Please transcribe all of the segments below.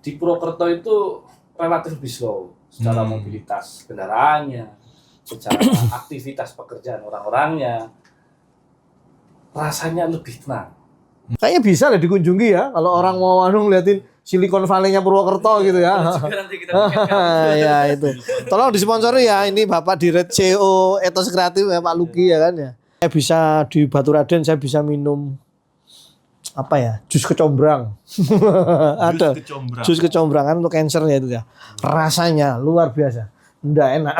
di Purwokerto itu relatif lebih slow secara mobilitas kendaraannya, secara aktivitas pekerjaan orang-orangnya, rasanya lebih tenang. Kayaknya bisa lah dikunjungi ya kalau orang mau ngeliatin Silicon Valley-nya Purwokerto gitu ya. Nanti kita pikirkan. Ya itu. Tolong disponsori ya ini Bapak Dirut CEO Etos Kreatif ya Pak Lugi ya kan ya. Saya bisa di Baturaden saya bisa minum apa ya? Jus kecombrang. Ada. Jus kecombrang kan untuk cancer ya itu ya. Rasanya luar biasa. Nggak enak.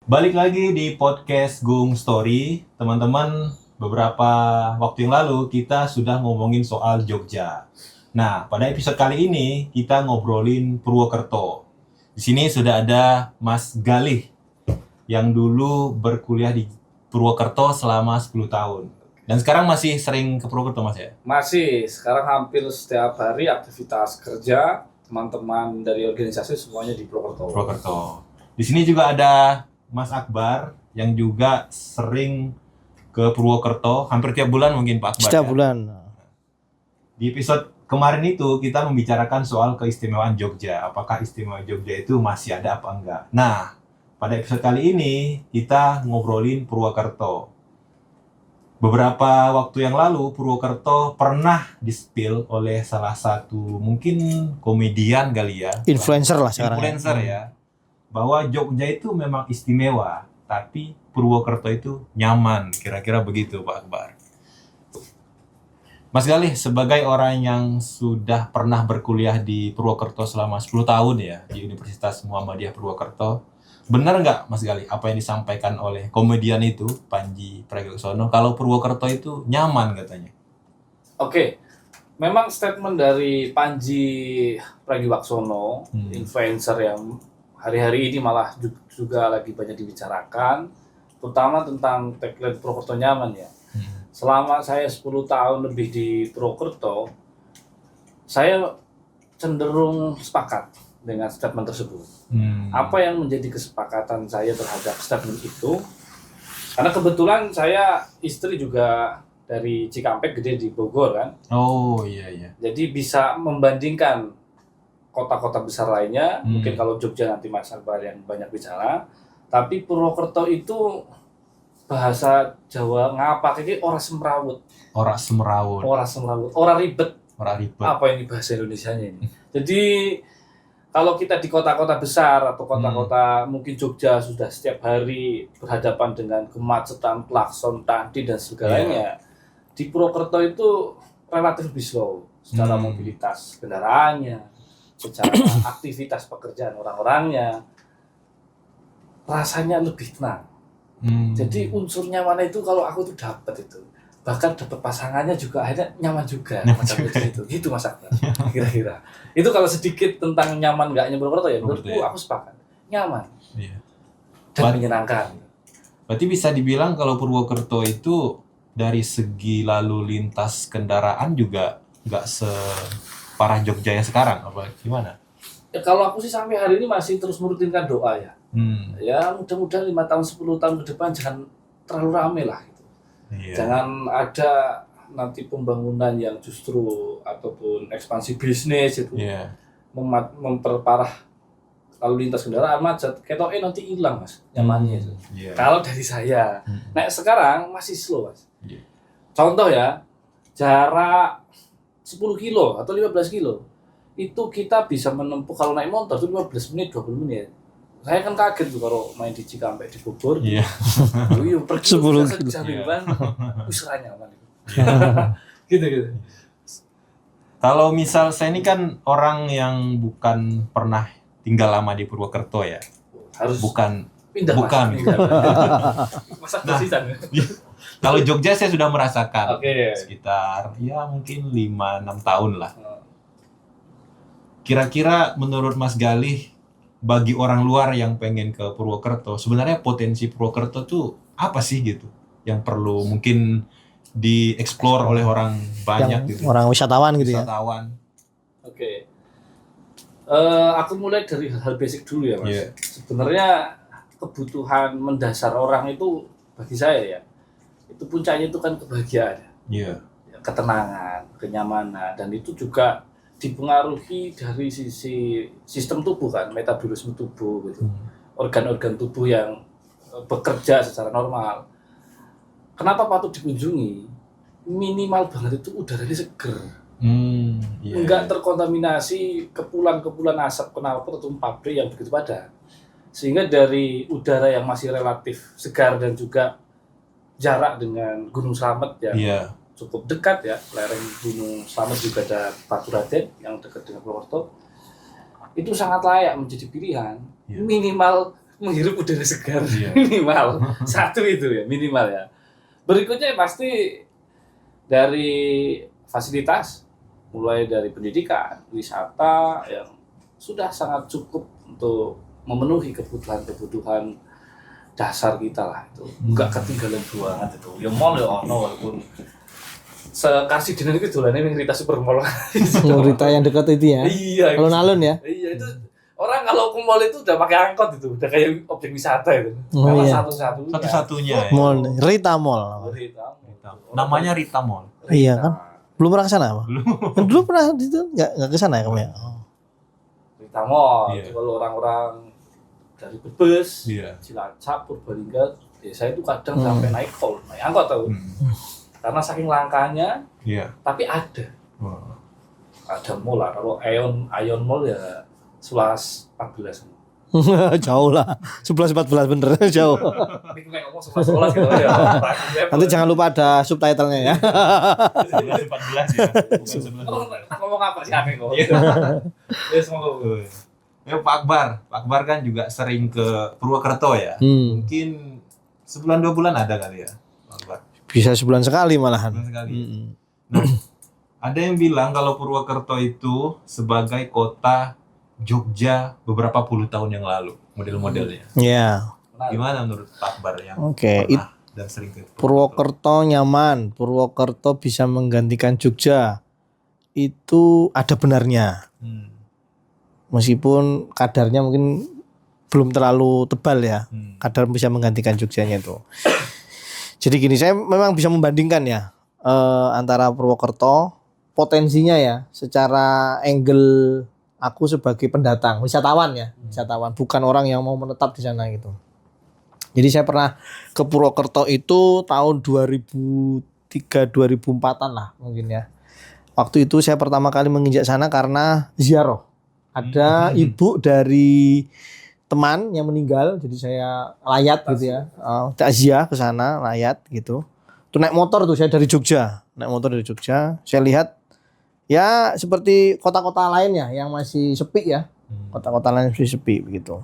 Balik lagi di podcast Gung Story, teman-teman. Beberapa waktu yang lalu kita sudah ngomongin soal Jogja. Nah, pada episode kali ini kita ngobrolin Purwokerto. Di sini sudah ada Mas Galih yang dulu berkuliah di Purwokerto selama 10 tahun. Dan sekarang masih sering ke Purwokerto, Mas ya? Masih, sekarang hampir setiap hari aktivitas kerja teman-teman dari organisasi semuanya di Purwokerto. Di sini juga ada Mas Akbar yang juga sering ke Purwokerto hampir tiap bulan mungkin Pak Akbar. Setiap ya? bulan. Di episode kemarin itu kita membicarakan soal keistimewaan Jogja. Apakah istimewa Jogja itu masih ada apa enggak? Nah, pada episode kali ini kita ngobrolin Purwokerto. Beberapa waktu yang lalu Purwokerto pernah di-spill oleh salah satu mungkin komedian kali ya. Influencer lah sekarang. Influencer ya. Bahwa Jogja itu memang istimewa, tapi Purwokerto itu nyaman. Kira-kira begitu Pak Akbar. Mas Galih, sebagai orang yang sudah pernah berkuliah di Purwokerto selama 10 tahun ya, di Universitas Muhammadiyah Purwokerto, benar nggak Mas Galih apa yang disampaikan oleh komedian itu, Panji Pragiwaksono, kalau Purwokerto itu nyaman katanya? Oke, memang statement dari Panji Pragiwaksono, influencer yang hari-hari ini malah juga lagi banyak dibicarakan, terutama tentang tagline Purwokerto nyaman ya. Selama saya 10 tahun lebih di Purwokerto, saya cenderung sepakat dengan statement tersebut. Apa yang menjadi kesepakatan saya terhadap statement itu? Karena kebetulan saya istri juga dari Cikampek, gede di Bogor kan. Oh iya. Jadi bisa membandingkan kota-kota besar lainnya. Mungkin kalau Jogja nanti Mas Akbar yang banyak bicara. Tapi Purwokerto itu bahasa Jawa ngapa ini ora semrawut. Ora semrawut. Ora ribet. Ora ribet. Apa ini bahasa Indonesianya ini? Jadi kalau kita di kota-kota besar atau kota-kota mungkin Jogja sudah setiap hari berhadapan dengan kemacetan, klakson, tadi dan segalanya. Di Purwokerto itu relatif lebih slow secara mobilitas kendaraannya, secara aktivitas pekerjaan orang-orangnya, rasanya lebih tenang. Jadi unsur nyaman itu kalau aku tuh dapat itu, bahkan dapat pasangannya juga akhirnya nyaman juga. Gitu Mas Akbar. Kira-kira itu kalau sedikit tentang nyaman nggaknya Purwokerto ya, menurutku aku sepakat nyaman dan menyenangkan. Berarti bisa dibilang kalau Purwokerto itu dari segi lalu lintas kendaraan juga nggak separah Jogja yang sekarang, apa gimana? Ya, kalau aku sih sampai hari ini masih terus merutinkan doa ya. Ya mudah-mudahan 5 tahun 10 tahun ke depan jangan terlalu rame lah gitu. Jangan ada nanti pembangunan yang justru ataupun ekspansi bisnis itu memperparah lalu lintas kendaraan macet. Ketoknya nanti hilang Mas nyamannya itu. Kalau dari saya. Nah sekarang masih slow Mas. Contoh ya, jarak 10 kilo atau 15 kilo itu kita bisa menempuh kalau naik motor itu 15 menit 20 menit. Saya kan kaget tuh kalau main di Cikampek di Bogor. Pergi 10 kilo kan usahanya nyaman itu. Gitu. Kalau misal saya ini kan orang yang bukan pernah tinggal lama di Purwokerto ya. Harus bukan. Masa tersisa. Kalau Jogja saya sudah merasakan sekitar ya mungkin 5-6 tahun lah. Kira-kira menurut Mas Galih, bagi orang luar yang pengen ke Purwokerto, sebenarnya potensi Purwokerto tuh apa sih gitu? Yang perlu mungkin dieksplor oleh orang banyak gitu. Orang wisatawan gitu ya. Aku mulai dari hal basic dulu ya Mas. Sebenarnya kebutuhan mendasar orang itu bagi saya ya, itu puncaknya itu kan kebahagiaan, ketenangan, kenyamanan, dan itu juga dipengaruhi dari sisi sistem tubuh kan, metabolisme tubuh gitu, organ-organ tubuh yang bekerja secara normal. Kenapa patut dikunjungi? Minimal banget itu udaranya seger, enggak terkontaminasi kepulan-kepulan asap knalpot atau pabrik yang begitu padat, sehingga dari udara yang masih relatif segar dan juga jarak dengan Gunung Slamet yang cukup dekat ya, lereng Gunung Slamet juga ada Baturadèn yang dekat dengan Purwokerto, itu sangat layak menjadi pilihan. Minimal menghirup udara segar, minimal satu itu ya, minimal ya. Berikutnya pasti dari fasilitas, mulai dari pendidikan, wisata yang sudah sangat cukup untuk memenuhi kebutuhan dasar kita lah itu. Enggak ketinggalan banget itu. Ya mall ya ono walaupun sekarsidenan itu dolane ning Rita Supermall. Rita yang dekat itu ya. Iya. Alun-alun ya. Iya itu. Orang kalau ke mall itu udah pakai angkot itu, udah kayak objek wisata itu. Satu-satunya. Mall, Rita Mall. Namanya Rita Mall. Iya kan? Belum pernah ke sana apa? Belum. Dulu pernah itu enggak ke sana ya kamu ya? Rita Mall. Kalau orang-orang dari Brebes, Cilacap, Purbalingga, saya itu kadang sampai naik angkot tahu. Karena saking langkanya, tapi ada. Ada mall lah. Kalau Ion Mall ya 11-14. Jauh lah. 11-14 bener jauh. Nanti jangan lupa ada subtitlenya ya. 11-14 ya. Ngomong apa sih aneh kok. Ya Pak Akbar kan juga sering ke Purwokerto ya. Mungkin sebulan 2 bulan ada kali ya, Pak Akbar. Bisa sebulan sekali malahan. Nah, ada yang bilang kalau Purwokerto itu sebagai kota Jogja beberapa puluh tahun yang lalu, model-modelnya. Iya. Gimana menurut Pak Akbar yang pernah dan sering ke Purwokerto? Nyaman, Purwokerto bisa menggantikan Jogja. Itu ada benarnya. Meskipun kadarnya mungkin belum terlalu tebal ya. Kadar bisa menggantikan Jogjanya itu. Jadi gini, saya memang bisa membandingkan ya antara Purwokerto potensinya ya, secara angle aku sebagai pendatang, wisatawan ya, wisatawan, bukan orang yang mau menetap di sana gitu. Jadi saya pernah ke Purwokerto itu tahun 2003-2004an lah mungkin ya. Waktu itu saya pertama kali menginjak sana karena ziarah. Ada ibu dari teman yang meninggal, jadi saya layat gitu ya, takziah ke sana, layat gitu. Tuh naik motor tuh saya dari Jogja, saya lihat ya seperti kota-kota lainnya yang masih sepi ya, kota-kota lain masih sepi begitu.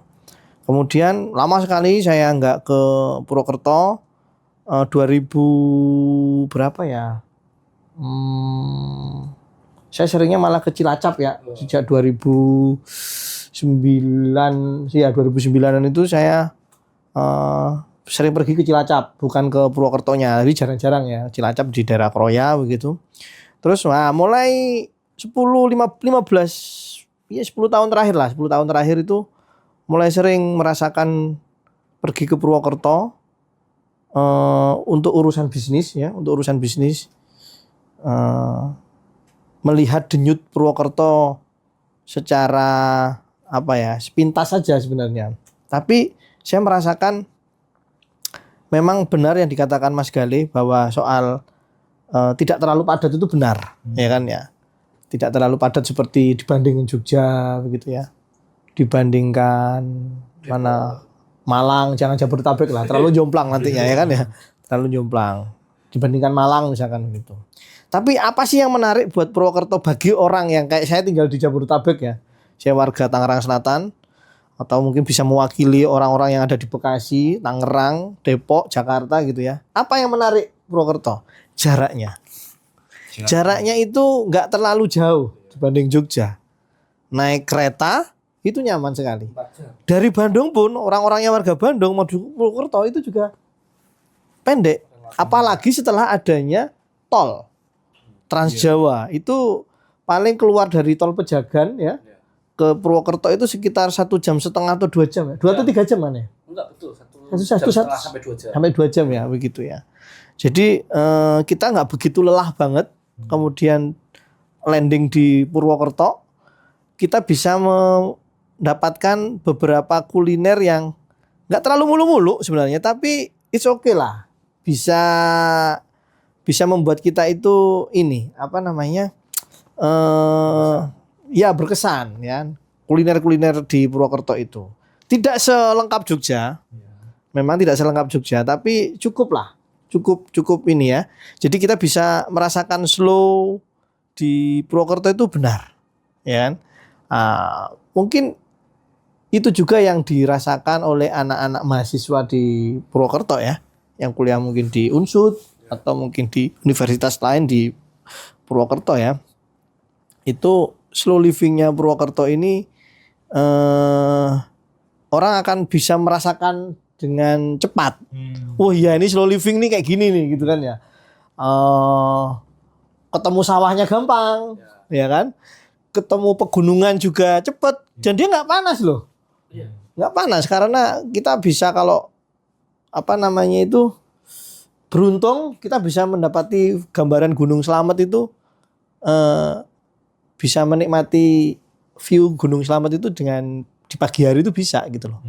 Kemudian lama sekali saya nggak ke Purwokerto, 2000 berapa ya? Saya seringnya malah ke Cilacap ya, sejak 2009 sih ya, 2009an itu saya sering pergi ke Cilacap, bukan ke Purwokertonya, jadi jarang-jarang ya, Cilacap di daerah Kroya begitu. Terus mulai 10 tahun terakhir lah, 10 tahun terakhir itu mulai sering merasakan pergi ke Purwokerto untuk urusan bisnis ya, melihat denyut Purwokerto secara apa ya, sepintas saja sebenarnya. Tapi saya merasakan memang benar yang dikatakan Mas Galih bahwa soal tidak terlalu padat itu benar, ya kan ya. Tidak terlalu padat seperti dibandingin Jogja begitu ya. Dibandingkan mana Malang, jangan Jabodetabek lah, terlalu jomplang nantinya ya kan ya. Terlalu jomplang. Dibandingkan Malang misalkan gitu. Tapi apa sih yang menarik buat Purwokerto bagi orang yang kayak saya tinggal di Jabodetabek ya. Saya warga Tangerang Selatan, atau mungkin bisa mewakili orang-orang yang ada di Bekasi, Tangerang, Depok, Jakarta gitu ya. Apa yang menarik Purwokerto? Jaraknya itu nggak terlalu jauh dibanding Jogja. Naik kereta itu nyaman sekali. Dari Bandung pun orang-orangnya warga Bandung mau ke Purwokerto itu juga pendek. Apalagi setelah adanya tol Trans Jawa, itu paling keluar dari tol Pejagan ya ke Purwokerto itu sekitar 1,5 jam atau 2 jam ya? 2 atau 3 jam mana ya? Enggak betul, Satu jam setengah sampai 2 jam. Sampai 2 jam ya, begitu ya. Jadi kita nggak begitu lelah banget. Kemudian landing di Purwokerto, kita bisa mendapatkan beberapa kuliner yang nggak terlalu mulu-mulu sebenarnya, tapi it's okay lah. Bisa membuat kita itu ini apa namanya? Ya berkesan ya. Kuliner-kuliner di Purwokerto itu tidak selengkap Jogja. Memang tidak selengkap Jogja, tapi cukup lah. Cukup ini ya. Jadi kita bisa merasakan slow di Purwokerto itu benar. Ya kan? Mungkin itu juga yang dirasakan oleh anak-anak mahasiswa di Purwokerto ya. Yang kuliah mungkin di Unsud atau mungkin di universitas lain di Purwokerto ya. Itu slow livingnya Purwokerto ini orang akan bisa merasakan dengan cepat. Oh iya ini slow living nih kayak gini nih gitu kan ya. Ketemu sawahnya gampang, ya kan? Ketemu pegunungan juga cepet. Dan dia nggak panas loh. Nggak panas karena kita bisa kalau apa namanya itu beruntung kita bisa mendapati gambaran Gunung Slamet itu bisa menikmati view Gunung Slamet itu dengan di pagi hari itu bisa gitu loh.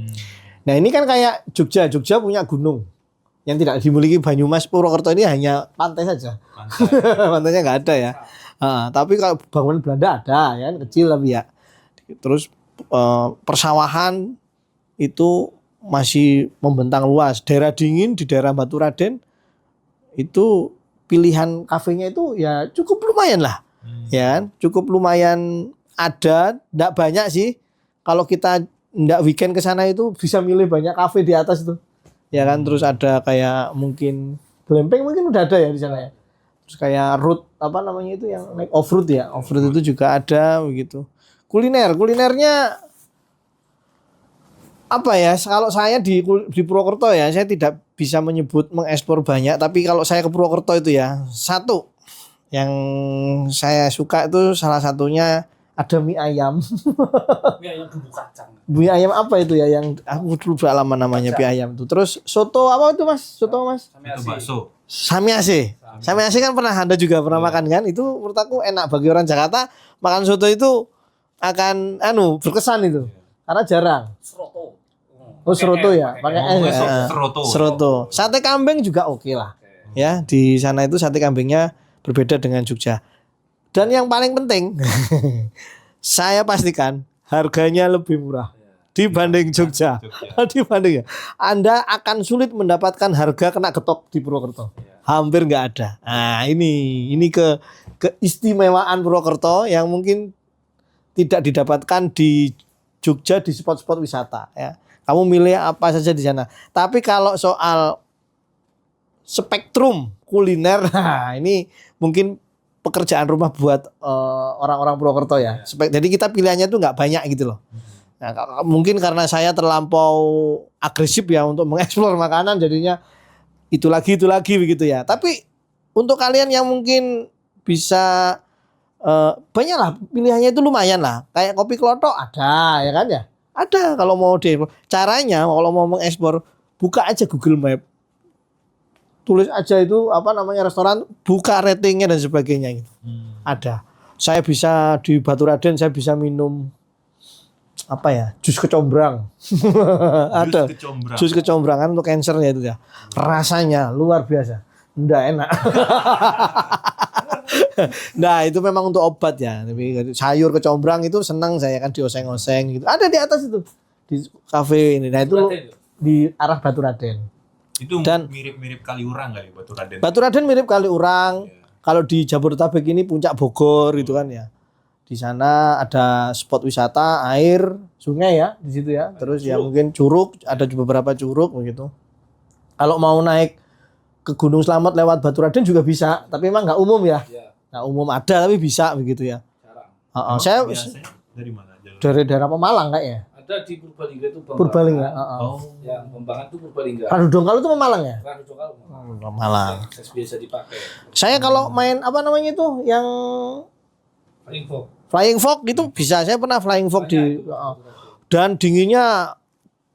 Nah ini kan kayak Jogja punya gunung yang tidak dimiliki Banyumas. Purwokerto ini hanya pantai saja. Pantainya nggak ada ya. Tapi kalau bangunan Belanda ada ya kecil tapi ya. Terus persawahan itu masih membentang luas. Daerah dingin di daerah Baturaden itu pilihan kafenya itu ya cukup lumayan lah. Ya, cukup lumayan ada, enggak banyak sih. Kalau kita enggak weekend ke sana itu bisa milih banyak kafe di atas itu. Ya kan, terus ada kayak mungkin glamping mungkin udah ada ya di sana ya. Terus kayak road apa namanya itu yang naik off-road ya. Off-road itu juga ada begitu. Kulinernya apa ya? Kalau saya di Purwokerto ya, saya tidak bisa menyebut mengekspor banyak, tapi kalau saya ke Purwokerto itu ya, satu yang saya suka itu salah satunya ada mie ayam. Mie ayam bumbu kacang. Mie ayam apa itu ya yang aku lupa lama namanya mie ayam itu. Terus soto apa itu Mas? Soto Mas? Itu bakso. Samiase. Samiase kan pernah Anda juga pernah makan kan? Itu menurut aku enak bagi orang Jakarta makan soto itu akan berkesan itu. Karena jarang. Seroto. Oh seroto ya, pakai seroto. Sate kambing juga oke lah. Ya, di sana itu sate kambingnya berbeda dengan Jogja. Dan yang paling penting, saya pastikan harganya lebih murah dibanding Jogja. Dibanding ya. Anda akan sulit mendapatkan harga kena getok di Purwokerto. Hampir nggak ada. Nah, ini keistimewaan Purwokerto yang mungkin tidak didapatkan di Jogja di spot-spot wisata ya. Kamu milih apa saja di sana. Tapi kalau soal spektrum kuliner, nah ini mungkin pekerjaan rumah buat orang-orang Purwokerto ya. Jadi kita pilihannya tuh nggak banyak gitu loh. Nah, mungkin karena saya terlampau agresif ya untuk mengeksplor makanan, jadinya itu lagi begitu ya. Tapi untuk kalian yang mungkin bisa banyak lah pilihannya itu lumayan lah. Kayak kopi klothok ada ya kan ya. Ada kalau mau caranya kalau mau mengekspor buka aja Google Map. Tulis aja itu apa namanya restoran, buka ratingnya dan sebagainya gitu. Ada. Saya bisa di Baturaden saya bisa minum apa ya? Jus kecombrang. Ada. Jus kecombrang kan untuk cancer ya itu ya. Rasanya luar biasa. Nggak enak. Nah, itu memang untuk obat ya. Tapi sayur kecombrang itu senang saya kan dioseng-oseng gitu. Ada di atas itu di kafe ini. Nah, itu di arah Baturaden. Itu dan mirip-mirip Kaliurang kali Baturaden. Baturaden mirip Kaliurang. Yeah. Kalau di Jabodetabek ini Puncak Bogor gitu kan ya. Di sana ada spot wisata air, sungai ya di situ ya. Terus ya mungkin curug, ada beberapa curug begitu. Kalau mau naik ke Gunung Slamet lewat Baturaden juga bisa, tapi memang nggak umum ya. Nggak umum ada tapi bisa begitu ya. Saya dari mana? Dari daerah Pemalang kayaknya. Ada di Purbalingga itu Bang. Purbalingga. Yang Pembangan itu Purbalingga. Ranu Dongkal itu Pemalang ya? Ranu Dongkal. Pemalang. Biasa dipakai. Saya kalau main apa namanya itu yang Flying Fox itu bisa, saya pernah Flying Fox di dan dinginnya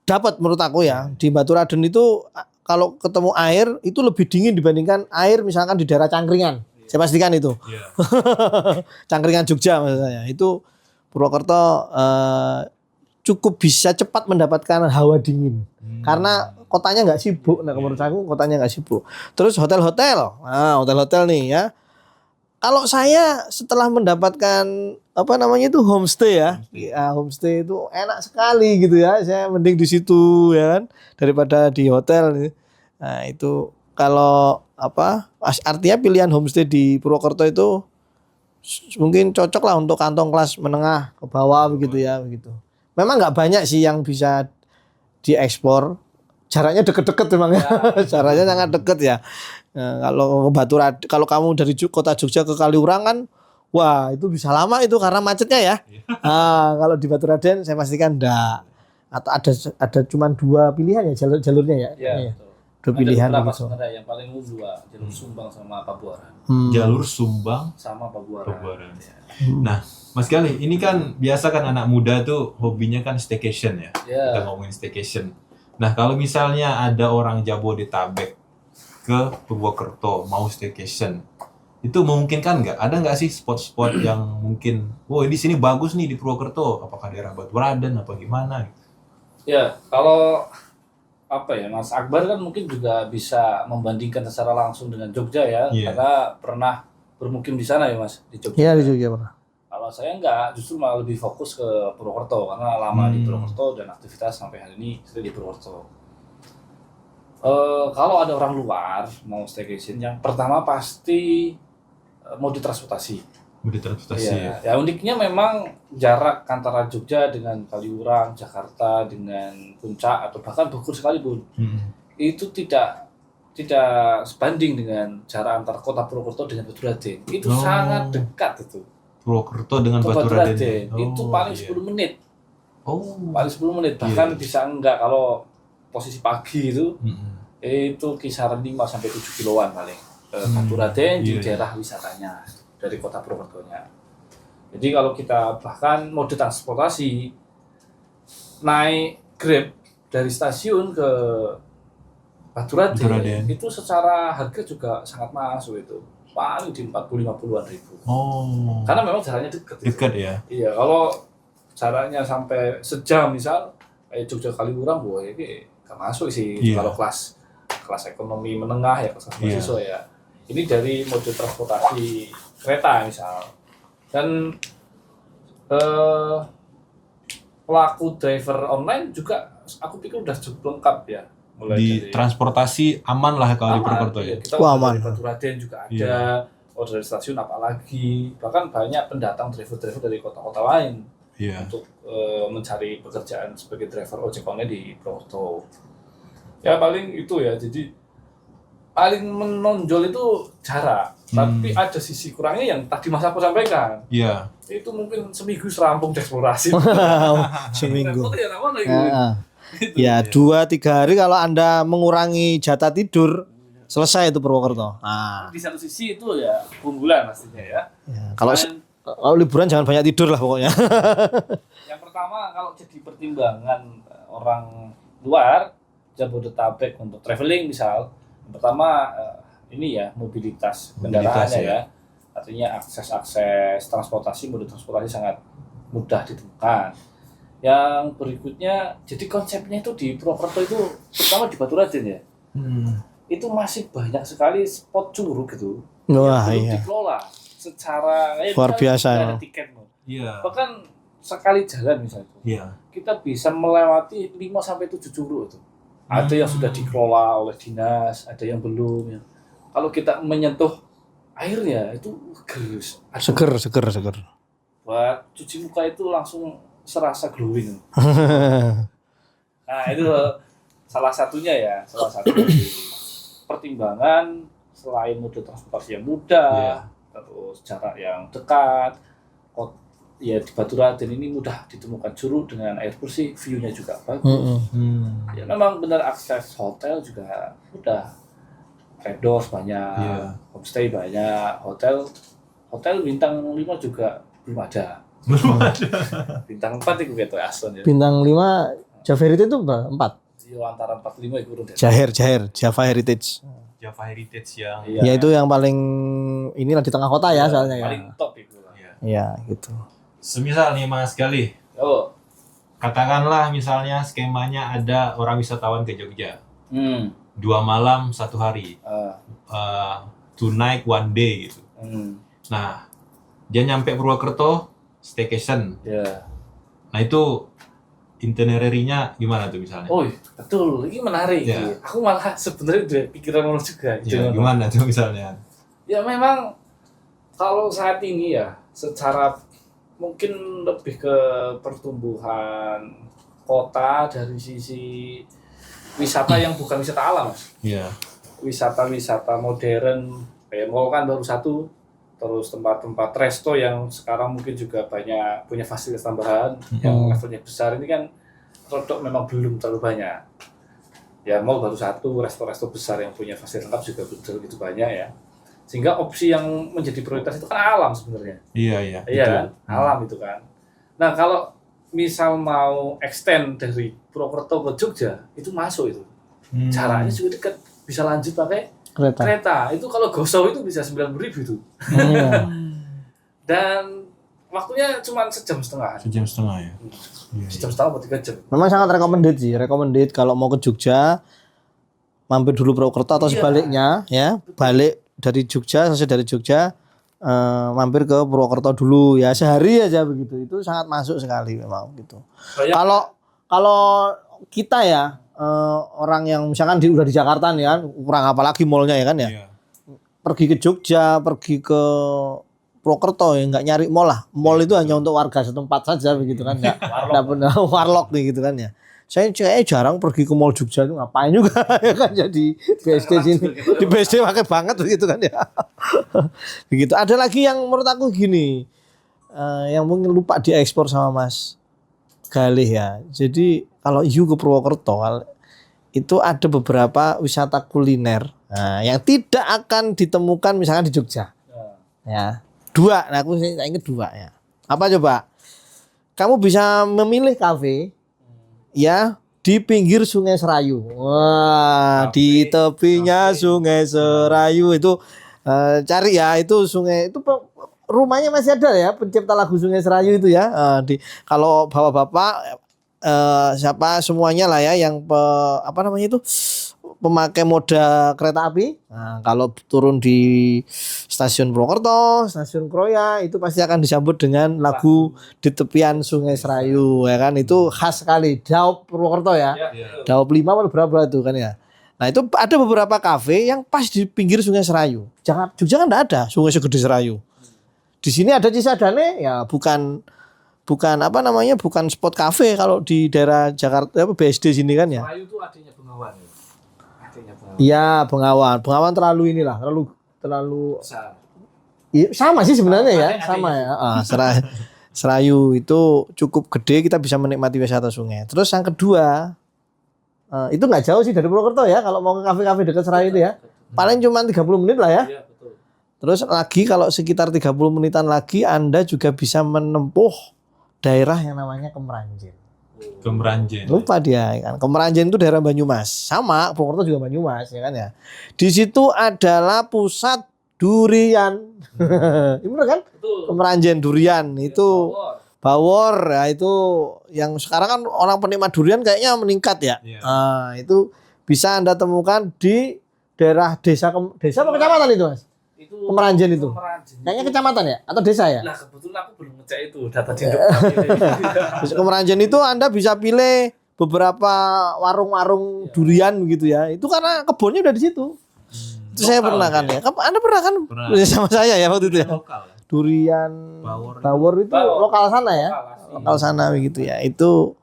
dapat menurut aku ya. Di Baturaden itu kalau ketemu air itu lebih dingin dibandingkan air misalkan di daerah Cangkringan. Saya pastikan itu. Yeah. Cangkringan Jogja maksud saya. Itu Purwokerto cukup bisa cepat mendapatkan hawa dingin. Karena kotanya nggak sibuk. Nah, menurut aku kotanya nggak sibuk. Terus hotel-hotel. Nah, hotel-hotel nih ya. Kalau saya setelah mendapatkan apa namanya itu homestay ya. Ya, homestay itu enak sekali gitu ya. Saya mending di situ ya kan daripada di hotel. Nah, itu kalau apa artinya pilihan homestay di Purwokerto itu mungkin cocok lah untuk kantong kelas menengah ke bawah begitu ya begitu. Memang nggak banyak sih yang bisa diekspor. Jaraknya deket-deket memang ya. Jaraknya sangat deket ya. Nah, kalau ke Baturaden, kalau kamu dari kota Jogja ke Kaliurang kan, wah itu bisa lama itu karena macetnya ya. Nah, kalau di Baturaden saya pastikan enggak. Atau ada cuma 2 pilihan ya jalurnya ya. Iya. 2 pilihan ada gitu. sebenarnya yang paling umum 2, jalur Sumbang sama Pabuaran. Jalur Sumbang Sama Pabuaran. Ya. Nah, Mas Galih, ini kan biasa kan anak muda tuh hobinya kan staycation ya. Yeah. Kita ngomongin staycation. Nah, kalau misalnya ada orang Jabodetabek ke Purwokerto mau staycation, itu memungkinkan nggak? Ada nggak sih spot-spot yang mungkin, di sini bagus nih di Purwokerto? Apakah daerah Baturaden apa gimana? Ya, kalau apa ya, Mas Akbar kan mungkin juga bisa membandingkan secara langsung dengan Jogja ya, karena pernah bermukim di sana ya Mas, di Jogja. Iya, di Jogja pernah. Kalau saya enggak, justru malah lebih fokus ke Purwokerto karena lama di Purwokerto dan aktivitas sampai hari ini di Purwokerto. Kalau ada orang luar mau staycation, yang pertama pasti mode transportasi. Mode transportasi. Ya, uniknya memang jarak antara Jogja dengan Kaliurang, Jakarta dengan Puncak atau bahkan Bogor sekalipun itu tidak sebanding dengan jarak antar kota Purwokerto dengan Baturaden. Itu sangat dekat itu. Purwokerto dengan Baturaden. Itu paling 10 menit. Paling 10 menit. Bahkan Iya. bisa enggak kalau posisi pagi itu itu kisaran 5 sampai 7 kiloan paling. Baturaden di daerah wisatanya dari kota Purwokerto-nya. Jadi kalau kita bahkan mode transportasi naik Grab dari stasiun ke Baturaden itu secara harga juga sangat masuk itu. Paling di 40-50-an ribu. Karena memang jaraknya dekat. Dekat ya? Iya, kalau jaraknya sampai sejam misal, kayak Jogja Kaliurang, ini gak masuk sih. Kalau kelas ekonomi menengah ya, kelas mahasiswa ya. Ini dari mode transportasi kereta misal. Dan pelaku driver online juga aku pikir udah cukup lengkap ya. Mulai di dari transportasi aman lah kalau di Purwokerto ya. Kita aman. dari Baturaden juga ada, dari stasiun apalagi, bahkan banyak pendatang driver-driver dari kota-kota lain untuk mencari pekerjaan sebagai driver ojek online di Purwokerto. Ya paling itu ya, jadi paling menonjol itu jarak, tapi ada sisi kurangnya yang tadi Mas aku sampaikan. Iya. Itu mungkin seminggu serampung eksplorasi. Seminggu. Gitu, ya 2-3 hari kalau Anda mengurangi jatah tidur selesai itu Purwokerto. Di satu sisi itu ya keunggulan pastinya ya. Kalau liburan jangan banyak tidur lah pokoknya. Yang pertama kalau jadi pertimbangan orang luar Jabodetabek untuk traveling misal, yang pertama ini ya mobilitas kendaraannya ya. Artinya akses transportasi, mode transportasi sangat mudah ditemukan. Yang berikutnya, jadi konsepnya itu di Purwokerto itu, terutama di Baturaden ya, itu masih banyak sekali spot curug gitu. Wah, yang dikelola secara luar biasa ya. Ada tiket, bahkan sekali jalan misalnya, kita bisa melewati 5-7 curug itu. Ada yang sudah dikelola oleh dinas, ada yang belum. Ya. Kalau kita menyentuh airnya itu gerus, seger. Buat cuci muka itu langsung serasa glowing. Nah itu salah satunya pertimbangan selain mode transportasi yang mudah, terus jarak yang dekat, ya di Baturaden ini mudah ditemukan curug dengan air bersih, view-nya juga bagus. Ya memang benar akses hotel juga mudah, redos banyak, homestay banyak, hotel bintang 5 juga belum ada. Bintang 4 itu gitu Aston ya. Bintang 5 Java Heritage itu berapa? 4. Yo antara 4 5 itu urun. Java Heritage. Java Heritage yang Ya itu yang paling inilah di tengah kota ya soalnya ya. Paling top itu lah. Iya, gitu. semisal nih Mas Galih, Oh. katakanlah misalnya skemanya ada orang wisatawan ke Jogja, 2 malam 1 hari, to night 1 day gitu. Nah, dia nyampe Purwokerto, staycation. Ya. Nah itu itinerary-nya gimana tuh misalnya? Oh, betul. Ini menarik. Ya. Aku malah sebenarnya udah pikiran orang juga. Ya, gimana tuh misalnya? Ya memang kalau saat ini ya secara mungkin lebih ke pertumbuhan kota dari sisi wisata yang bukan wisata alam, Mas. Iya. Wisata-wisata modern kayak mall kan baru satu, terus tempat-tempat resto yang sekarang mungkin juga banyak punya fasilitas tambahan yang levelnya besar, ini kan produk memang belum terlalu banyak. Ya mall baru satu, resto-resto besar yang punya fasilitas lengkap juga belum begitu banyak ya. Sehingga opsi yang menjadi prioritas itu kan alam sebenarnya. Iya. Iya kan? Alam itu kan. Nah kalau misal mau extend dari Purwokerto ke Jogja, itu masuk itu. Jaraknya juga dekat, bisa lanjut pakai kereta. Itu kalau gosok itu bisa 9.000 itu. Dan waktunya cuma sejam setengah. Sejam setengah ya. Sejam setengah atau 3 jam. Memang sangat recommended kalau mau ke Jogja mampir dulu Purwokerto atau sebaliknya ya, balik dari Jogja, selesai dari Jogja mampir ke Purwokerto dulu ya, sehari aja begitu. Itu sangat masuk sekali memang gitu. Kalau kita ya orang yang misalkan udah di Jakarta nih kan, kurang apalagi mallnya ya kan ya. Iya. Pergi ke Jogja, pergi ke Purwokerto ya nggak nyari mall lah. Mall itu hanya untuk warga setempat saja begitu kan, nggak benar warlock nih gitu kan ya. Saya jarang pergi ke mall Jogja itu, ngapain juga ya kan, jadi BSD sini di BSD pakai banget begitu kan ya. Begitu. Ada lagi yang menurut aku gini, yang mungkin lupa diekspor sama Mas Galih ya. Jadi kalau you ke Purwokerto itu ada beberapa wisata kuliner yang tidak akan ditemukan misalkan di Jogja. Ya. 2, nah aku ingat 2 ya. Apa coba? Kamu bisa memilih kafe ya di pinggir Sungai Serayu. Wah, di tepinya Sungai Serayu itu cari ya, itu sungai itu rumahnya masih ada ya, pencipta lagu Sungai Serayu itu ya. Kalau bapak-bapak siapa semuanya lah ya yang pemakai moda kereta api. Nah, kalau turun di stasiun Purwokerto, stasiun Kroya itu pasti akan disambut dengan lagu di tepian Sungai Serayu ya kan, itu khas sekali. Daop Purwokerto ya. Daop 5 atau berapa itu kan ya. Nah, itu ada beberapa kafe yang pas di pinggir Sungai Serayu. Jogja kan enggak ada sungai segede Serayu. Di sini ada Cisadane ya, bukan spot kafe kalau di daerah Jakarta BSD sini kan ya. Serayu itu artinya Bengawan. Iya, Bengawan terlalu Besar. Iya, sama sih sebenarnya ya, sama ya. Serayu itu cukup gede, kita bisa menikmati wisata sungai. Terus yang kedua, itu nggak jauh sih dari Purwokerto ya, kalau mau ke kafe-kafe dekat Serayu itu ya. Paling cuma 30 menit lah ya. Iya, betul. Terus lagi kalau sekitar 30 menitan lagi Anda juga bisa menempuh daerah yang namanya Kemeranjen. Lupa dia kan. Kemeranjen itu daerah Banyumas. Sama, Purwokerto juga Banyumas ya kan ya. Di situ adalah pusat durian. Ini benar kan? Betul. Kemeranjen durian itu Bawor ya, itu yang sekarang kan orang penikmat durian kayaknya meningkat ya. Nah, itu bisa Anda temukan di daerah desa apa kecamatan itu, Mas? Itu Kemeranjen itu. Kayaknya kecamatan ya atau desa ya? Nah, kebetulan aku belum ngecek itu data di Induk. Kemeranjen itu Anda bisa pilih beberapa warung-warung durian begitu ya. Itu karena kebunnya udah di situ. Itu saya pernah kan ya. Anda pernah kan? Sama saya ya waktu itu ya. Durian Bawor itu lokal sana ya. Lokal sana begitu ya. Itu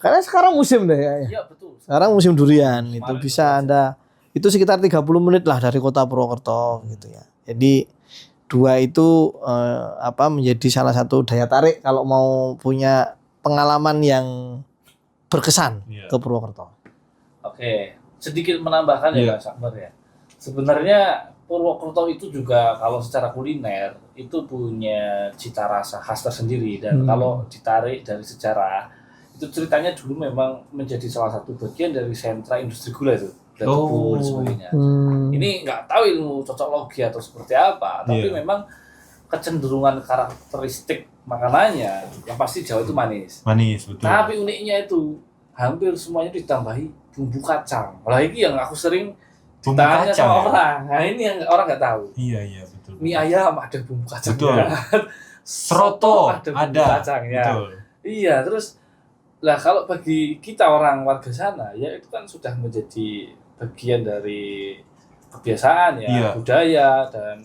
karena sekarang musim deh ya. Iya, betul. Sekarang musim durian. Itu bisa Anda, itu sekitar 30 menit lah dari kota Purwokerto gitu ya. Jadi 2 itu menjadi salah satu daya tarik kalau mau punya pengalaman yang berkesan ke Purwokerto. Oke, sedikit menambahkan ya Mas Akbar ya. Sebenarnya Purwokerto itu juga kalau secara kuliner itu punya cita rasa khas tersendiri, dan kalau ditarik dari sejarah itu ceritanya dulu memang menjadi salah satu bagian dari sentra industri gula itu, gula tebu dan sebagainya. Ini nggak tahu ilmu cocoklogi atau seperti apa, tapi memang kecenderungan karakteristik makanannya yang pasti Jawa itu manis. Manis, betul. Tapi uniknya itu hampir semuanya ditambahi bumbu kacang. Nah ini yang aku sering Bumbu tanya kacang sama ya? orang. Nah ini yang orang nggak tahu. Iya, betul. Mie ayam ada bumbu kacangnya. Betul. Soto ada bumbu ada. kacangnya. Betul. Iya, terus lah kalau bagi kita orang warga sana ya itu kan sudah menjadi bagian dari kebiasaan ya, Iya. budaya dan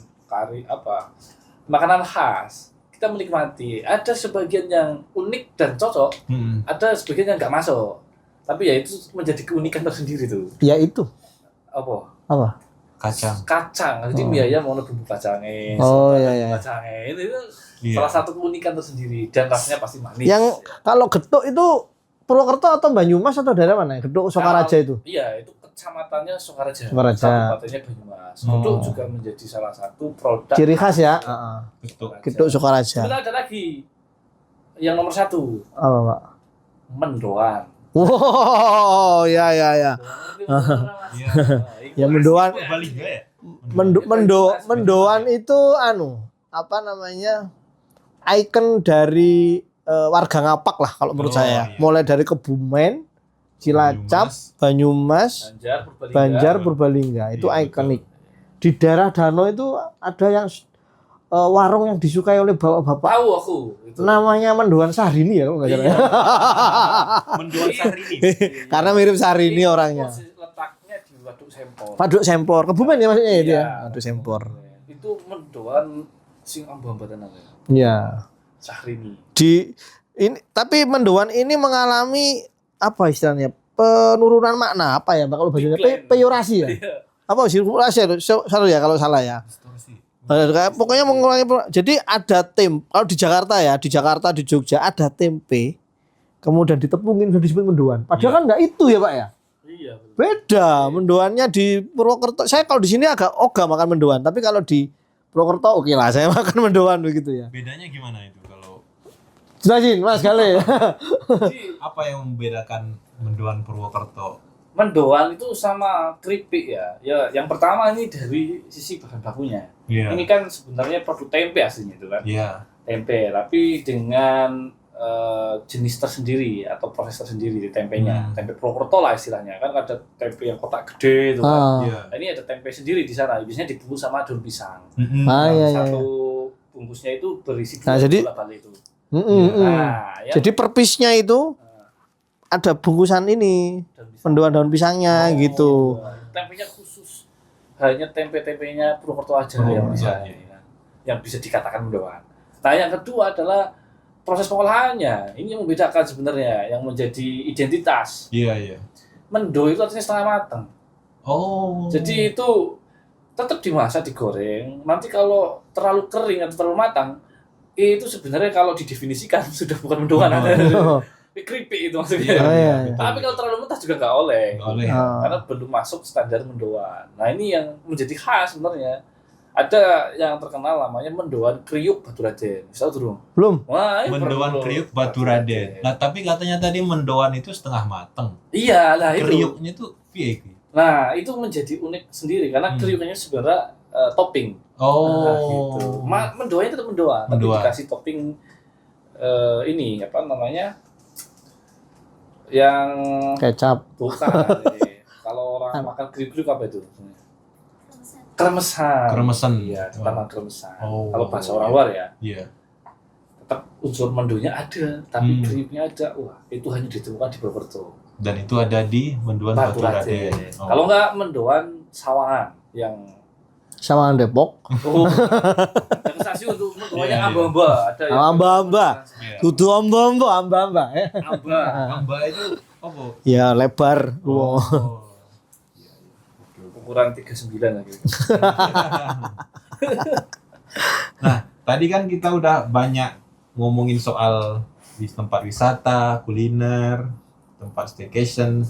makanan khas. Kita menikmati. Ada sebagian yang unik dan cocok, ada sebagian yang nggak masuk. Tapi ya itu menjadi keunikan tersendiri tuh. Ya itu. Apa? Kacang. Kacang. Jadi mie ayam mau bumbu kacangnya. Oh iya. Kacangnya itu salah satu keunikan tersendiri dan rasanya pasti manis. Yang kalau getuk itu Purwokerto atau Banyumas atau daerah mana? Getuk Sokaraja itu. Iya, itu kecamatannya Sokaraja. Sokaraja. Kabupatennya Banyumas. Getuk juga menjadi salah satu produk Ciri khas ya. Getuk Sokaraja. Kemudian ada lagi yang nomor 1. Apa, Pak? Mendoan. Wow, ya. Ya mendoan. Mendoan itu ikon dari warga Ngapak lah kalau menurut saya. Iya. Mulai dari Kebumen, Cilacap, Banyumas, Banjar, Purbalingga itu Iya, ikonik. Di daerah Danau itu ada yang warung yang disukai oleh bapak-bapak. Tahu aku. Itu. Namanya Mendoan Sahrini ya kalau nggak salah. Iya. Mendoan Sahrini. Karena mirip Sahrini orangnya. Letaknya di Waduk Sempor. Waduk Sempor, Kebumen ya maksudnya itu Iya. ya. Waduk Sempor. Itu mendoan sing ambang-ambatan apa ya? Iya. Sahrini. Tapi mendoan ini mengalami apa istilahnya? Penurunan makna apa ya? Kalau bahasanya peyorasi ya. Iya. Apa sirkulasi salah ya kalau salah ya. Pokoknya mengurangi. Jadi ada kalau di Jakarta di Jogja ada tempe, kemudian ditepungin udah disebut mendoan. Padahal kan enggak itu ya Pak ya. Iya. Beda mendoannya di Purwokerto. Saya kalau di sini agak ogah makan mendoan, tapi kalau di Purwokerto oke lah saya makan mendoan begitu ya. Bedanya gimana itu kalau Jelasin Mas Gale. Jadi apa yang membedakan mendoan Purwokerto? mendoan itu sama keripik ya. Ya, yang pertama ini dari sisi bahan bakunya. Iya. Ini kan sebenarnya produk tempe aslinya itu kan. Iya. Tempe, tapi dengan jenis tersendiri atau proses tersendiri di tempenya. Tempe Purwokerto lah istilahnya. Kan ada tempe yang kotak gede itu kan. Iya. Nah, ini ada tempe sendiri di sana. Biasanya dibungkus sama daun pisang. Satu bungkusnya itu berisi Nah, jadi bola-balik itu. Nah, jadi perpisnya itu ada bungkusan ini mendoan daun pisangnya gitu. Tempenya khusus, hanya tempe-tempenya Purwokerto aja yang bisa dikatakan mendoan. Nah yang kedua adalah proses pengolahannya. Ini yang membedakan sebenarnya, yang menjadi identitas. Iya. Mendo itu artinya setengah matang. Oh. Jadi itu tetap dimasak, digoreng. Nanti kalau terlalu kering atau terlalu matang, itu sebenarnya kalau didefinisikan sudah bukan mendoan. Keripik itu maksudnya. Tapi kalau terlalu mentah juga nggak oleh. Karena belum masuk standar mendoan. Nah ini yang menjadi khas sebenarnya. Ada yang terkenal namanya mendoan kriuk Baturaden. Bisa belum? Wah, mendoan kriuk Baturaden. Nah tapi katanya tadi mendoan itu setengah mateng. Iya lah itu. Kriuknya tuh piye? Nah itu menjadi unik sendiri karena kriuknya sebenarnya topping. Oh. Gitu. Mendoannya tetap mendoan, tapi dikasih topping ini apa namanya? Yang kecap. Bukan. Kalau orang makan kriuk-kriuk apa itu? Kremesan. Iya, pertama kremesan. Kalau bahasa orang luar ya. Iya. Tetap unsur mendonya ada, tapi kriuknya ada. Wah, itu hanya ditemukan di Purwokerto. Dan itu ada di mendoan Baturaden. Kalau enggak mendoan Sawangan yang Sawangan Depok. Yang stasiun untuk mendoannya amba-amba. Ada yang amba-amba. Dudu amba-amba. Amba itu apa? Ya lebar. Ukuran 39 lagi. Nah, tadi kan kita udah banyak ngomongin soal di tempat wisata, kuliner, tempat staycation.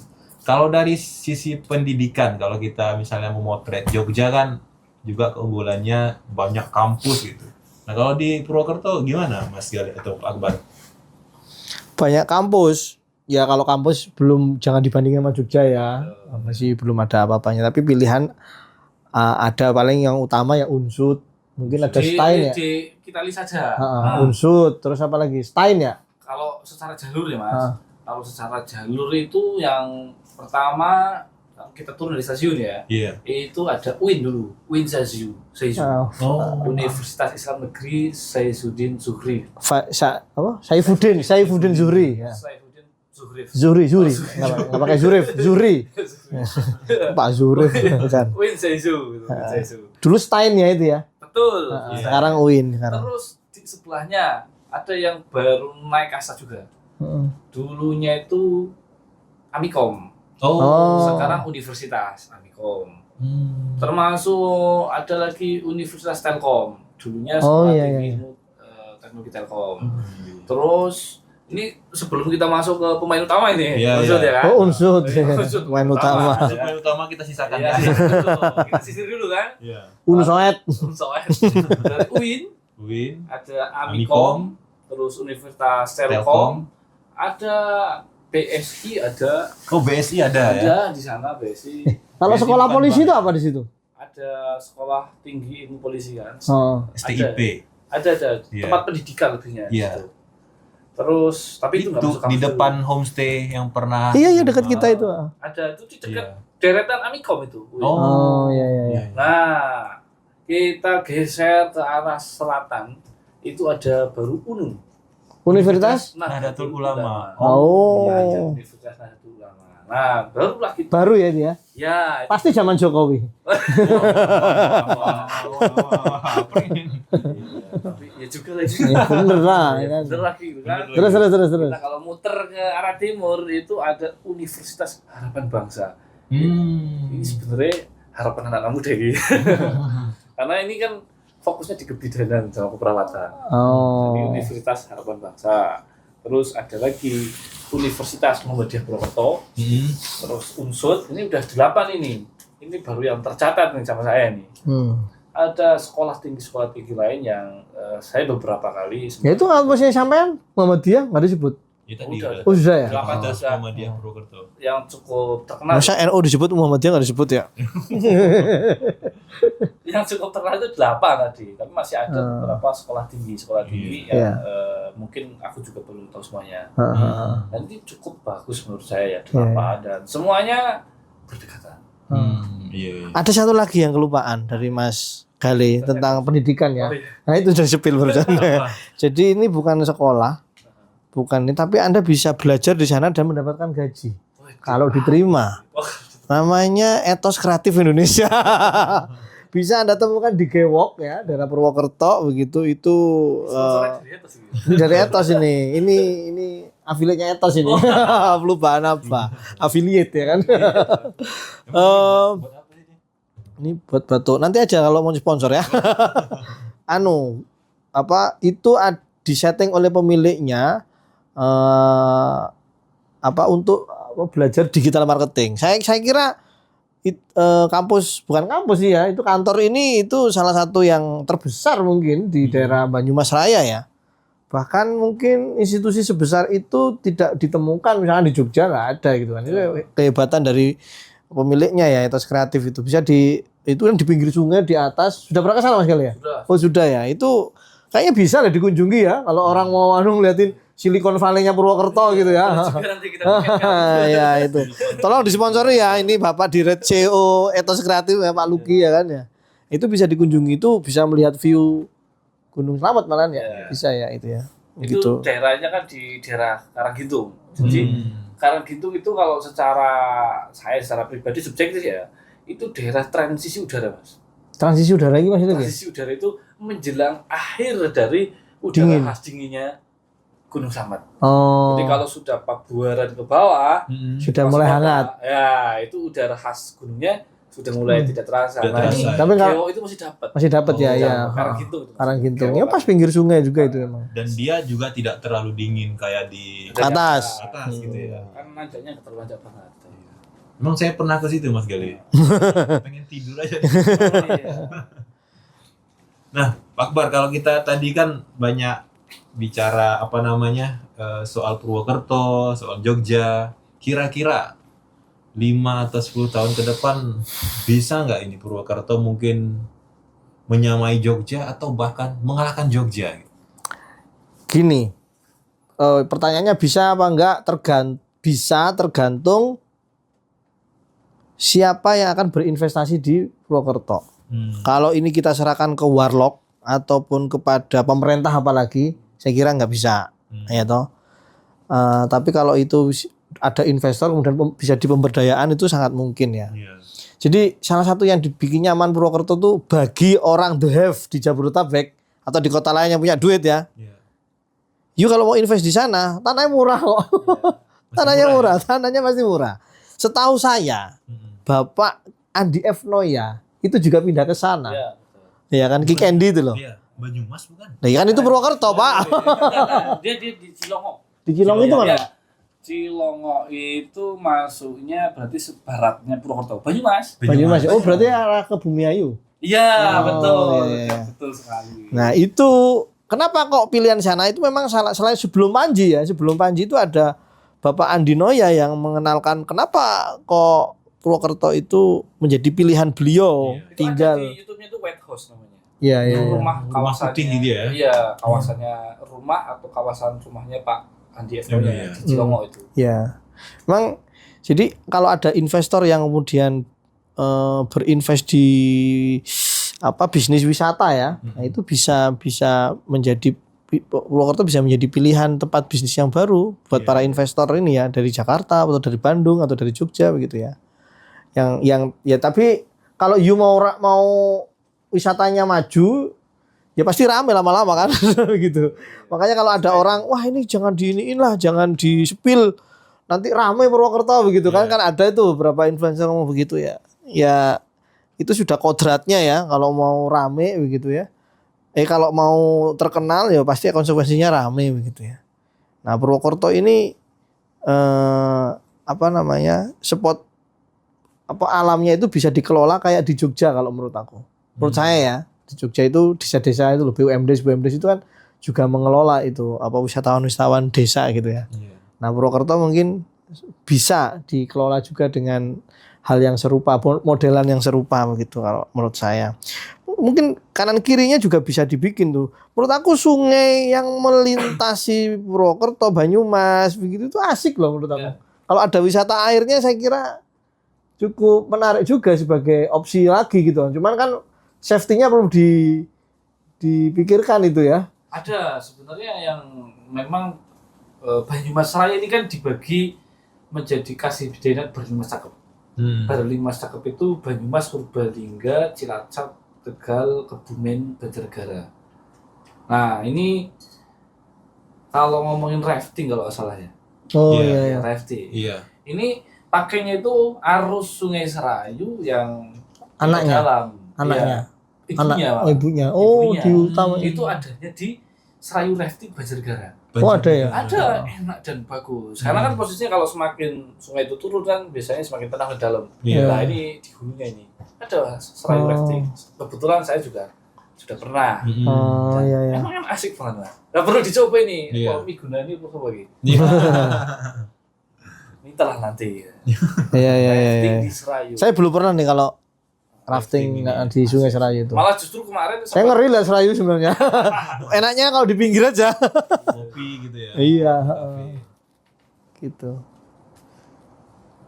Kalau dari sisi pendidikan, kalau kita misalnya memotret Jogja kan juga keunggulannya banyak kampus gitu. Nah kalau di Purwokerto gimana Mas Gali atau Akbar? Banyak kampus. Ya kalau kampus belum, jangan dibandingin sama Jogja ya. Masih belum ada apa-apanya. Tapi pilihan ada paling yang utama ya Unsud. Mungkin ada Stein ya. Di kita lihat saja. Unsud, terus apa lagi? Stein ya. Kalau secara jalur ya Mas. Kalau secara jalur itu yang pertama kita turun dari stasiun ya. Iya. Itu ada UIN dulu, UIN Seizu. Universitas Islam Negeri Saifuddin Zuhri. Saifuddin Zuhri ya. Saifuddin Zuhri. Zuhri. Enggak pakai Zurif, Zuhri. Pak Zurif kan. UIN Seizu. Dulu Stein ya itu ya. Betul. Sekarang UIN sekarang. Terus di sebelahnya ada yang baru naik kasta juga. Dulunya itu Amikom. Sekarang Universitas Amikom. Termasuk ada lagi Universitas Telkom. Dulunya sekolah tinggi teknologi Telkom. Terus ini sebelum kita masuk ke pemain utama ini, Unsud ya kan? Unsud. Pemain utama. Pemain utama kita sisakan ya. Kita sisir dulu kan? Unsoet. Dari UIN. Ada Amikom. Terus Universitas Telkom. Ada BSI ada. BSI ada ya? Ada di sana BSI. Kalau sekolah polisi itu apa di situ? Ada sekolah tinggi ilmu polisi kan. STIP. Ada tempat pendidikan lebihnya. Gitu. Terus tapi itu nggak masuk kampus. Di depan homestay yang pernah. Iya dekat kita itu. Ada itu di dekat deretan Amikom itu. Iya. Nah, kita geser ke arah selatan itu ada baru UNU. Universitas Nahdlatul Ulama. Iya, Universitas Nahdlatul Ulama. Nah, barulah kita. Baru ya dia. Ya. Pasti zaman Jokowi. Tapi ya juga lagi. Bener lah. Bener lagi kan. Terus. Nah, kalau muter ke arah timur itu ada Universitas Harapan Bangsa. Ini sebenarnya harapan anak muda ini. Karena ini kan fokusnya di kebidanan sama keperawatan. Jadi Universitas Harapan Bangsa. Terus ada lagi Universitas Muhammadiyah Purwokerto. Terus Unsud. Ini udah 8 ini. Ini baru yang tercatat nih sama saya nih. Ada sekolah tinggi lain yang saya beberapa kali. Ya itu kampusnya sampean Muhammadiyah nggak disebut. Sudah ya. Muhammadiyah Purwokerto. Yang cukup terkenal. Masa NU disebut Muhammadiyah nggak disebut ya? Yang cukup terkenal itu 8 tadi, tapi masih ada beberapa sekolah tinggi yang mungkin aku juga belum tahu semuanya. Dan ini cukup bagus menurut saya ya 8 dan semuanya berdekatan. Ada satu lagi yang kelupaan dari Mas Gale tentang pendidikan ya. Nah itu sudah sepil barusan. Jadi ini bukan sekolah, bukan ini, tapi Anda bisa belajar di sana dan mendapatkan gaji kalau diterima. Namanya Etos Kreatif Indonesia. Bisa Anda temukan di Gewok ya, daerah Purwokerto begitu. Itu dari Etos ini. Ini afiliatnya Etos ini. Pelupaan apa? Affiliate ya kan. Ini buat batuk. Nanti aja kalau mau sponsor ya. Itu disetting oleh pemiliknya untuk belajar digital marketing. Saya kira bukan kampus sih ya, itu kantor ini itu salah satu yang terbesar mungkin di daerah Banyumas Raya ya. Bahkan mungkin institusi sebesar itu tidak ditemukan misalnya di Jogja, nggak ada gitu kan. Itu kehebatan dari pemiliknya ya, Etos Kreatif itu bisa itu kan di pinggir sungai di atas. Sudah pernah ke sana Mas Gali ya? Sudah. Oh sudah ya. Itu kayaknya bisa lah dikunjungi ya kalau orang mau ngeliatin Silicon Valley-nya Purwokerto gitu ya. Ya itu. Tolong disponsori ya, ini Bapak Dirut CEO Etos Kreatif ya Pak Luki ya kan ya. Itu bisa dikunjungi, itu bisa melihat view Gunung Slamet malahan ya. Bisa ya itu ya. Itu gitu. Daerahnya kan di daerah Karanggintung. Jadi Karanggintung itu kalau secara pribadi subjektif ya, itu daerah transisi udara Mas. Transisi udara ini maksudnya? Transisi udara itu menjelang akhir dari udara khas dinginnya Gunung Slamet. Jadi kalau sudah Pabuaran ke bawah, sudah mulai hangat. Ya, itu udara khas gunungnya sudah mulai tidak terasa. Tapi kalau itu masih dapat ya. Karanggintung. Ya pas pinggir sungai juga itu emang. Dan dia juga tidak terlalu dingin kayak di atas gitu ya. Kan nanjaknya terlalu nanjak banget. Emang saya pernah ke situ Mas Gali. Pengen tidur aja. Nah, Pak Akbar, kalau kita tadi kan banyak bicara soal Purwokerto, soal Jogja. Kira-kira 5 atau 10 tahun ke depan bisa nggak ini Purwokerto mungkin menyamai Jogja atau bahkan mengalahkan Jogja? Gini, pertanyaannya bisa apa enggak bisa tergantung siapa yang akan berinvestasi di Purwokerto. Kalau ini kita serahkan ke warlock ataupun kepada pemerintah apalagi, saya kira nggak bisa, ya toh. Tapi kalau itu ada investor kemudian bisa di pemberdayaan itu sangat mungkin ya. Jadi salah satu yang dibikin nyaman Purwokerto tuh bagi orang the have di Jabodetabek atau di kota lain yang punya duit ya. You kalau mau invest di sana, tanahnya murah kok. Tanahnya murah, tanahnya pasti murah. Setahu saya, Bapak Andi F. Noya itu juga pindah ke sana. Ya kan, Ki Kendi itu loh. Iya, Banyumas bukan? Nah, kan itu Purwokerto, Pak. Dia di Cilongo. Di Cilongo itu mana? Cilongo itu masuknya berarti sebaratnya Purwokerto. Banyumas. Banyumas. Oh, berarti arah ke Bumiayu. Iya, betul. Iya. Betul sekali. Nah, itu kenapa kok pilihan sana itu memang selain sebelum Panji ya. Sebelum Panji itu ada Bapak Andi Noya yang mengenalkan kenapa kok Purwokerto itu menjadi pilihan beliau tinggal. Di YouTube-nya itu White House namanya. Iya, iya. Rumah kawasannya. Putih gitu ya. Iya, kawasannya rumah atau kawasan rumahnya Pak Andi F. Noya di Cilongo itu. Iya. Memang jadi kalau ada investor yang kemudian berinvest di bisnis wisata ya, nah itu bisa menjadi Purwokerto bisa menjadi pilihan tempat bisnis yang baru buat para investor ini ya dari Jakarta atau dari Bandung atau dari Jogja begitu ya. Yang ya tapi kalau you mau wisatanya maju ya pasti rame lama-lama kan gitu. Makanya kalau ada orang wah ini jangan diiniin lah, jangan di-spill nanti rame Purwokerto begitu kan ada itu beberapa influencer ngomong begitu ya. Ya itu sudah kodratnya ya kalau mau rame begitu ya. Kalau mau terkenal ya pasti konsekuensinya rame begitu ya. Nah, Purwokerto ini spot alamnya itu bisa dikelola kayak di Jogja kalau menurut aku. Menurut saya ya, di Jogja itu desa-desa itu loh BUMD itu kan juga mengelola itu wisatawan-wisatawan desa gitu ya. Nah, Purwokerto mungkin bisa dikelola juga dengan hal yang serupa, modelan yang serupa begitu kalau menurut saya. Mungkin kanan kirinya juga bisa dibikin tuh. Menurut aku sungai yang melintasi Purwokerto, Banyumas begitu itu asik loh menurut aku. Kalau ada wisata airnya saya kira cukup menarik juga sebagai opsi lagi gitu. Cuman kan safety-nya perlu dipikirkan itu ya. Ada sebenarnya yang memang Banyumas Raya ini kan dibagi menjadi kasih bidana berlima cakep. Berlima cakep itu Banyumas, Purbalingga, Cilacap, Tegal, Kebumen, Banjarnegara. Nah ini kalau ngomongin rafting kalau nggak salah ya. Oh iya. Rafting. Iya. Ini pakainya itu arus Sungai Serayu yang anaknya. Ibunya. Oh ibunya. Di utama. Itu adanya di Serayu Rafting Banjarnegara. Oh ada ya. Ada, enak dan bagus. Karena kan posisinya kalau semakin sungai itu turun kan biasanya semakin tenang ke dalam. Nah ini di hulunya ini ada Serayu Rafting. Kebetulan saya juga sudah pernah. Iya. Emang kan asik banget. Nah perlu dicoba ini. Kalau Miguna ini perlu bagi. Mintalah nanti. Iya. Rafting di Serayu. Saya belum pernah nih kalau rafting di Sungai Serayu itu. Malah justru kemarin saya ngeri lah Serayu sebenarnya. Enaknya kalau di pinggir aja. Kopi gitu ya. Iya. Gitu.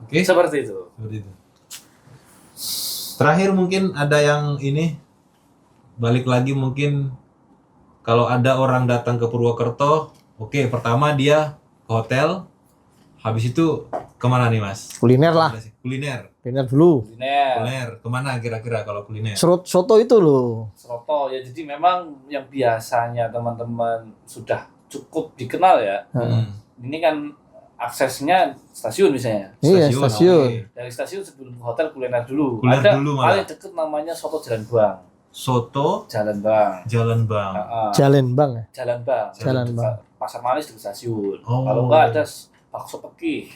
Oke. Seperti itu. Terakhir mungkin ada yang ini balik lagi mungkin kalau ada orang datang ke Purwokerto, pertama dia ke hotel, habis itu kemana nih Mas? Kuliner lah. Kuliner dulu. Kuliner. Kemana kira-kira kalau kuliner? Soto itu loh. Soto ya, jadi memang yang biasanya teman-teman sudah cukup dikenal ya. Ini kan aksesnya stasiun misalnya. Iya, stasiun. Dari stasiun sebelum ke hotel kuliner dulu. Kuliner Ada dulu malah. paling deket namanya Soto Jalan Bang. Soto Jalan Bang. Jalan Bang. Jalan Bang ya? Jalan Bang. Jalan Bang. Pasar Manis dekat stasiun. Oh. Kalau enggak ada bakso pekih.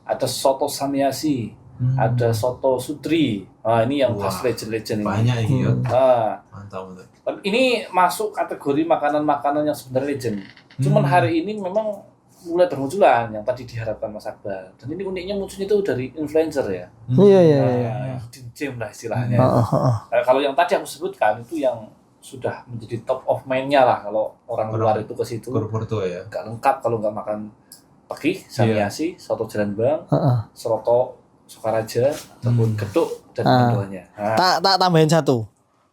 ada soto Samiasi, ada soto Sutri. Nah, ini yang khas legend-legend ini. Banyak ini ya. Mantap. Ini masuk kategori makanan-makanan yang sebenarnya legend. Cuman hari ini memang mulai bermunculan yang tadi diharapkan Mas Akbar. Dan ini uniknya munculnya itu dari influencer ya. Iya. Gym lah istilahnya. Kalau yang tadi aku sebutkan itu yang sudah menjadi top of mind-nya lah kalau orang luar itu ke situ. Purwokerto ya. Gak lengkap kalau nggak makan pekih, Samiasi, soto Jalan Bang, soto Sokaraja ataupun geduk dan keduanya. Tak tambahin satu.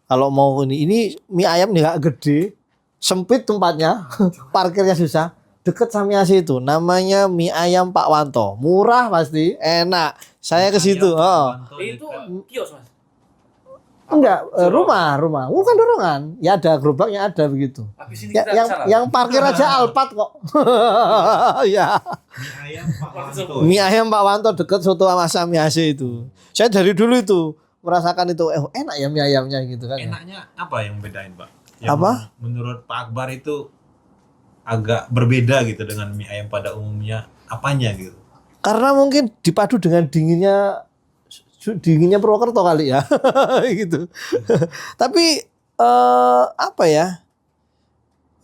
Kalau mau ini mie ayam nih gak gede, sempit tempatnya, parkirnya susah. Deket Samiasi itu, namanya mie ayam Pak Wanto, murah pasti, enak. Saya ke situ. Itu kios Mas. Enggak, rumah, bukan dorongan. Ya ada gerobaknya ada begitu. Habis ini Ya, yang parkir aja Alphard kok. Ya. Mie ayam Pak Wanto. Mie ayam Pak Wanto deket soto sama Samiasi itu. Saya dari dulu itu merasakan itu enak ya mie ayamnya gitu kan. Enaknya apa yang bedain Pak? Yang Apa? Menurut Pak Akbar itu agak berbeda gitu dengan mie ayam pada umumnya. Apanya gitu? Karena mungkin dipadu dengan dinginnya Purwokerto kali ya. Gitu. Tapi apa ya?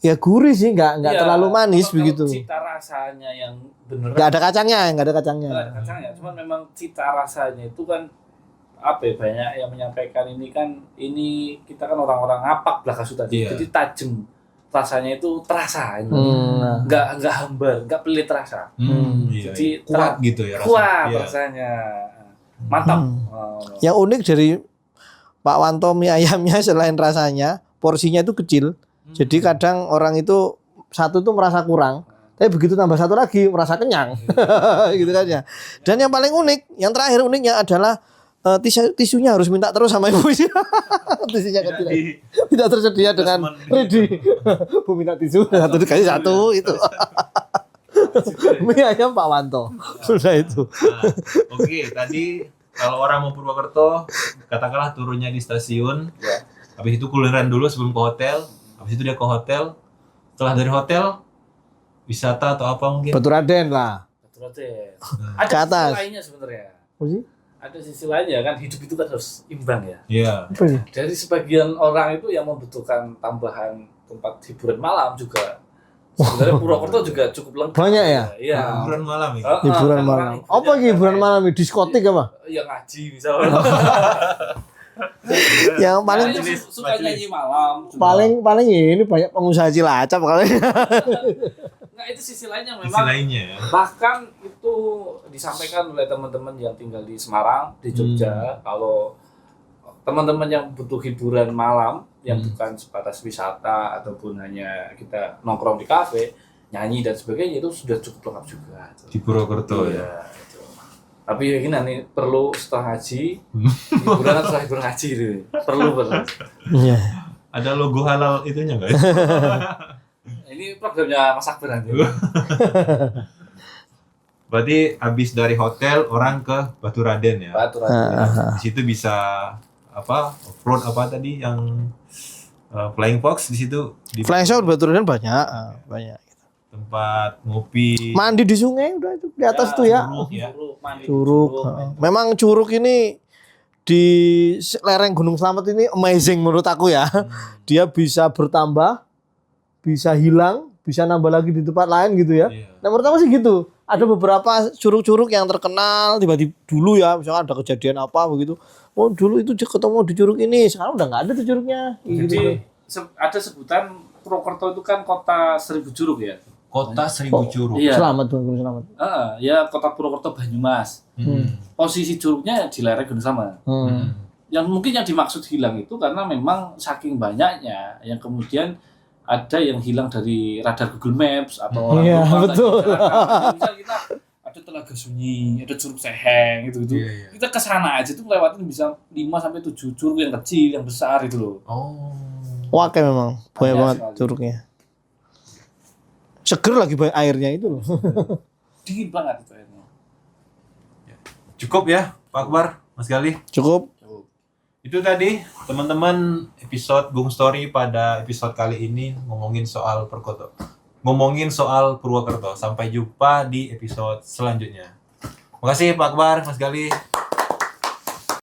Ya gurih sih, nggak terlalu manis begitu. Cita rasanya yang beneran. Nggak ada kacangnya. Nggak ada kacangnya, cuman memang cita rasanya itu kan apa ya, banyak yang menyampaikan ini kan, ini kita kan orang-orang ngapak belaka tadi, jadi tajam rasanya itu terasa, nggak hambar, nggak pelit rasa, jadi kuat gitu ya rasanya. Kuat rasanya, mantap. Yang unik dari Pak Wanto mie ayamnya selain rasanya, porsinya itu kecil. Jadi kadang orang itu satu tuh merasa kurang, tapi begitu tambah satu lagi merasa kenyang, gitu kan ya. Dan yang paling unik, yang terakhir uniknya adalah tisunya harus minta terus sama ibu. Tisunya kecil, tidak tersedia dengan ready. Bu minta tisu satu dikasih satu itu. Mie ayam Pak Wanto, sudah itu. Oke, tadi kalau orang mau Purwokerto, katakanlah turunnya di stasiun, habis itu kulineran dulu sebelum ke hotel. Habis itu dia ke hotel. Setelah dari hotel, wisata atau apa mungkin? Batu Raden lah. Ada ke atas. sisi lainnya sebenarnya. Apa sih? Ada sisi lainnya kan, hidup itu kan harus imbang ya. Iya. Dari sebagian orang itu yang membutuhkan tambahan tempat hiburan malam juga. Sebenarnya Purwokerto juga cukup lengkap. Banyak ya? Iya. Hiburan malam ya. Hiburan malam. Apa hiburan malam? Diskotik apa? Ya ngaji misalnya. Yang paling suka nyanyi malam. Paling ini banyak pengusaha Cilacap kali. Nah itu sisi lainnya memang. Sisi lainnya. Bahkan itu disampaikan oleh teman-teman yang tinggal di Semarang, di Jogja, kalau teman-teman yang butuh hiburan malam yang bukan sebatas wisata ataupun hanya kita nongkrong di kafe, nyanyi dan sebagainya, itu sudah cukup lengkap juga. Di Purwokerto ya. Itu. Tapi ya gini nih, perlu setelah ngaji, hiburan atau setelah hiburan ngaji itu perlu. Iya. Ada logo halal itunya nggak? Ini programnya Mas Akbar nanti. Berarti habis dari hotel orang ke Batu Raden ya. Batu Raden. Di situ bisa apa? Off-road apa tadi yang Flying Fox di situ. Flying Fox Batu Raden banyak. Tempat ngopi. Mandi di sungai udah itu di atas tuh ya. Curug. Memang Curug ini di lereng Gunung Slamet ini amazing menurut aku ya. Dia bisa bertambah, bisa hilang, bisa nambah lagi di tempat lain gitu ya. Nah menurut aku sih gitu. Ada beberapa curug-curug yang terkenal tiba-tiba dulu ya, misalkan ada kejadian apa begitu. Oh dulu itu ketemu di curug ini, sekarang udah nggak ada tuh curugnya. Jadi ada sebutan Purwokerto itu kan kota 1000 curug ya. Kota 1000 curug. Iya. Selamat Bang, selamat. Ya kota Purwokerto Banyumas. Posisi curugnya di lereng Gunung Slamet. Yang mungkin yang dimaksud hilang itu karena memang saking banyaknya yang kemudian ada yang hilang dari radar Google Maps atau orang betul. Misal kita ada Telaga Sunyi, ada Curug Seheng gitu. Kita ke sana aja tuh lewatin bisa 5 sampai 7 curug yang kecil, yang besar itu loh. Wah kayak memang banyak banget curugnya. Seger lagi banyak airnya itu loh. Dingin banget itu airnya. Cukup ya Pak Akbar, Mas Gali? Cukup. Itu tadi teman-teman episode Gung Story pada episode kali ini ngomongin soal Purwokerto. Ngomongin soal Purwokerto. Sampai jumpa di episode selanjutnya. Makasih Pak Akbar, Mas Gali.